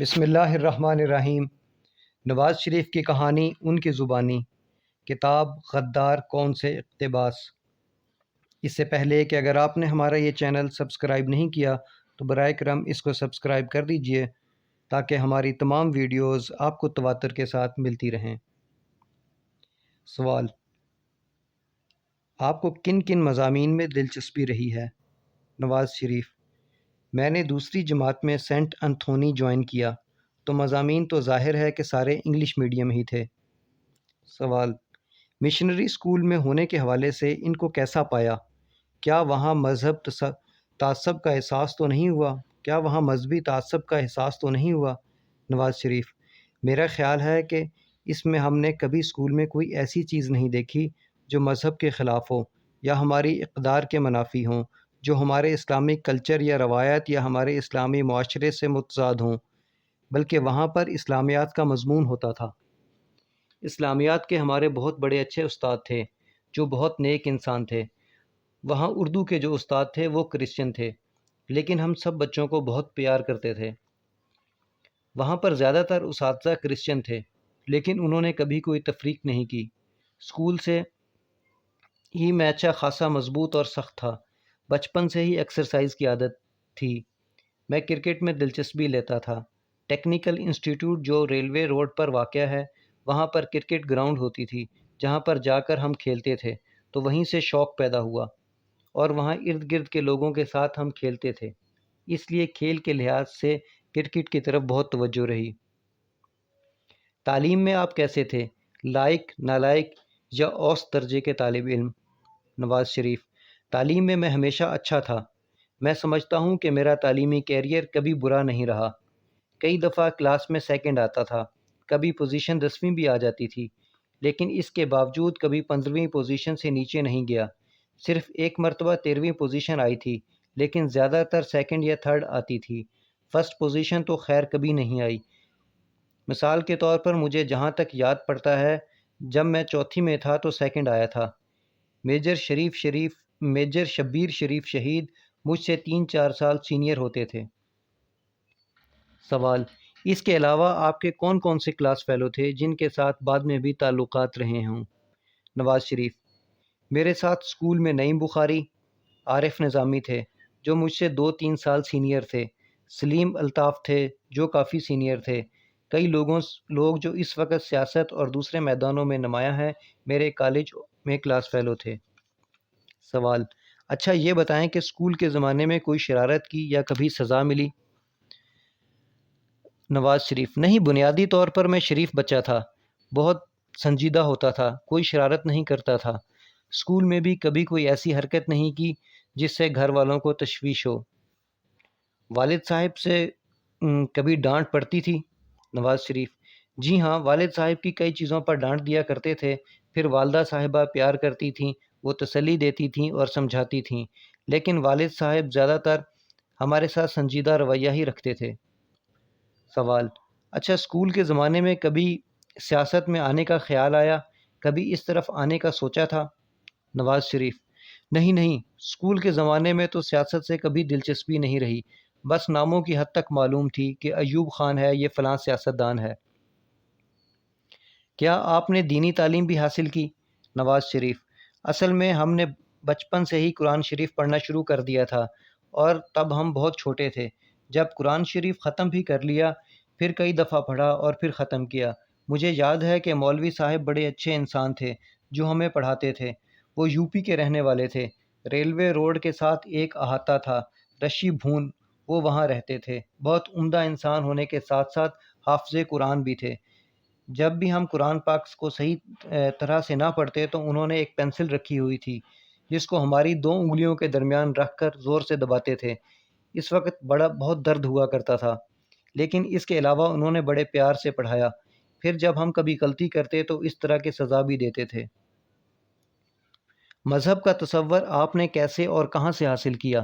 بسم اللہ الرحمن الرحیم۔ نواز شریف کی کہانی ان کی زبانی، کتاب غدار کون سے اقتباس۔ اس سے پہلے کہ اگر آپ نے ہمارا یہ چینل سبسکرائب نہیں کیا تو برائے کرم اس کو سبسکرائب کر دیجئے تاکہ ہماری تمام ویڈیوز آپ کو تواتر کے ساتھ ملتی رہیں۔ سوال: آپ کو کن کن مضامین میں دلچسپی رہی ہے؟ نواز شریف: میں نے دوسری جماعت میں سینٹ انتھونی جوائن کیا تو مضامین تو ظاہر ہے کہ سارے انگلش میڈیم ہی تھے۔ سوال: مشنری اسکول میں ہونے کے حوالے سے ان کو کیسا پایا؟ کیا وہاں تعصب کا احساس تو نہیں ہوا؟ مذہبی تعصب کا احساس تو نہیں ہوا؟ نواز شریف: میرا خیال ہے کہ اس میں ہم نے کبھی اسکول میں کوئی ایسی چیز نہیں دیکھی جو مذہب کے خلاف ہو یا ہماری اقدار کے منافی ہوں، جو ہمارے اسلامک کلچر یا روایت یا ہمارے اسلامی معاشرے سے متضاد ہوں، بلکہ وہاں پر اسلامیات کا مضمون ہوتا تھا۔ اسلامیات کے ہمارے بہت بڑے اچھے استاد تھے جو بہت نیک انسان تھے۔ وہاں اردو کے جو استاد تھے وہ کرسچن تھے، لیکن ہم سب بچوں کو بہت پیار کرتے تھے۔ وہاں پر زیادہ تر اساتذہ کرسچن تھے، لیکن انہوں نے کبھی کوئی تفریق نہیں کی۔ اسکول سے ہی میں اچھا خاصا مضبوط اور سخت تھا۔ بچپن سے ہی ایکسرسائز کی عادت تھی۔ میں کرکٹ میں دلچسپی لیتا تھا۔ ٹیکنیکل انسٹیٹیوٹ جو ریلوے روڈ پر واقع ہے، وہاں پر کرکٹ گراؤنڈ ہوتی تھی جہاں پر جا کر ہم کھیلتے تھے، تو وہیں سے شوق پیدا ہوا اور وہاں ارد گرد کے لوگوں کے ساتھ ہم کھیلتے تھے، اس لیے کھیل کے لحاظ سے کرکٹ کی طرف بہت توجہ رہی۔ تعلیم میں آپ کیسے تھے؟ لائق، نالائق یا اوسط درجے کے طالب علم؟ نواز شریف: تعلیم میں ہمیشہ اچھا تھا۔ میں سمجھتا ہوں کہ میرا تعلیمی کیریئر کبھی برا نہیں رہا۔ کئی دفعہ کلاس میں سیکنڈ آتا تھا، کبھی پوزیشن 10ویں بھی آ جاتی تھی، لیکن اس کے باوجود کبھی 15ویں پوزیشن سے نیچے نہیں گیا۔ صرف ایک مرتبہ 13ویں پوزیشن آئی تھی، لیکن زیادہ تر سیکنڈ یا تھرڈ آتی تھی۔ فرسٹ پوزیشن تو خیر کبھی نہیں آئی۔ مثال کے طور پر مجھے جہاں تک یاد پڑتا ہے، جب میں چوتھی میں تھا تو سیکنڈ آیا تھا۔ میجر شبیر شریف شہید مجھ سے 3-4 سال سینئر ہوتے تھے۔ سوال: اس کے علاوہ آپ کے کون کون سے کلاس فیلو تھے جن کے ساتھ بعد میں بھی تعلقات رہے ہوں؟ نواز شریف: میرے ساتھ اسکول میں نعیم بخاری، عارف نظامی تھے جو مجھ سے 2-3 سال سینئر تھے، سلیم الطاف تھے جو کافی سینئر تھے۔ کئی لوگ جو اس وقت سیاست اور دوسرے میدانوں میں نمایاں ہیں میرے کالج میں کلاس فیلو تھے۔ سوال: اچھا یہ بتائیں کہ اسکول کے زمانے میں کوئی شرارت کی یا کبھی سزا ملی؟ نواز شریف: نہیں، بنیادی طور پر میں شریف بچہ تھا، بہت سنجیدہ ہوتا تھا، کوئی شرارت نہیں کرتا تھا۔ اسکول میں بھی کبھی کوئی ایسی حرکت نہیں کی جس سے گھر والوں کو تشویش ہو۔ والد صاحب سے کبھی ڈانٹ پڑتی تھی؟ نواز شریف: جی ہاں، والد صاحب کی کئی چیزوں پر ڈانٹ دیا کرتے تھے، پھر والدہ صاحبہ پیار کرتی تھیں، وہ تسلی دیتی تھیں اور سمجھاتی تھیں، لیکن والد صاحب زیادہ تر ہمارے ساتھ سنجیدہ رویہ ہی رکھتے تھے۔ سوال: اچھا اسکول کے زمانے میں کبھی سیاست میں آنے کا خیال آیا، کبھی اس طرف آنے کا سوچا تھا؟ نواز شریف: نہیں، اسکول کے زمانے میں تو سیاست سے کبھی دلچسپی نہیں رہی، بس ناموں کی حد تک معلوم تھی کہ ایوب خان ہے، یہ فلاں سیاستدان ہے۔ کیا آپ نے دینی تعلیم بھی حاصل کی؟ نواز شریف: اصل میں ہم نے بچپن سے ہی قرآن شریف پڑھنا شروع کر دیا تھا، اور تب ہم بہت چھوٹے تھے۔ جب قرآن شریف ختم بھی کر لیا، پھر کئی دفعہ پڑھا اور پھر ختم کیا۔ مجھے یاد ہے کہ مولوی صاحب بڑے اچھے انسان تھے جو ہمیں پڑھاتے تھے۔ وہ یوپی کے رہنے والے تھے۔ ریلوے روڈ کے ساتھ ایک احاطہ تھا، رشی بھون، وہ وہاں رہتے تھے۔ بہت عمدہ انسان ہونے کے ساتھ ساتھ حافظ قرآن بھی تھے۔ جب بھی ہم قرآن پاک کو صحیح طرح سے نہ پڑھتے تو انہوں نے ایک پینسل رکھی ہوئی تھی جس کو ہماری 2 انگلیوں کے درمیان رکھ کر زور سے دباتے تھے۔ اس وقت بہت درد ہوا کرتا تھا، لیکن اس کے علاوہ انہوں نے بڑے پیار سے پڑھایا۔ پھر جب ہم کبھی غلطی کرتے تو اس طرح کی سزا بھی دیتے تھے۔ مذہب کا تصور آپ نے کیسے اور کہاں سے حاصل کیا؟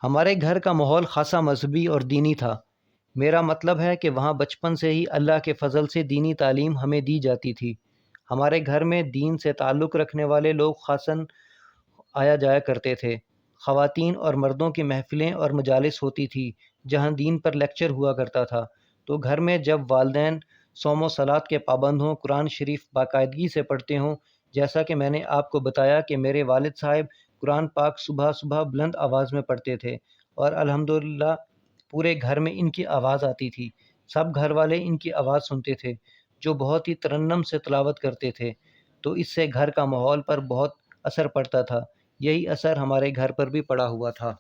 ہمارے گھر کا ماحول خاصا مذہبی اور دینی تھا۔ میرا مطلب ہے کہ وہاں بچپن سے ہی اللہ کے فضل سے دینی تعلیم ہمیں دی جاتی تھی۔ ہمارے گھر میں دین سے تعلق رکھنے والے لوگ خاصاً آیا جایا کرتے تھے۔ خواتین اور مردوں کی محفلیں اور مجالس ہوتی تھی جہاں دین پر لیکچر ہوا کرتا تھا، تو گھر میں جب والدین صوم و صلات کے پابند ہوں، قرآن شریف باقاعدگی سے پڑھتے ہوں، جیسا کہ میں نے آپ کو بتایا کہ میرے والد صاحب قرآن پاک صبح صبح بلند آواز میں پڑھتے تھے، اور الحمدللہ پورے گھر میں ان کی آواز آتی تھی، سب گھر والے ان کی آواز سنتے تھے جو بہت ہی ترنم سے تلاوت کرتے تھے، تو اس سے گھر کا ماحول پر بہت اثر پڑتا تھا۔ یہی اثر ہمارے گھر پر بھی پڑا ہوا تھا۔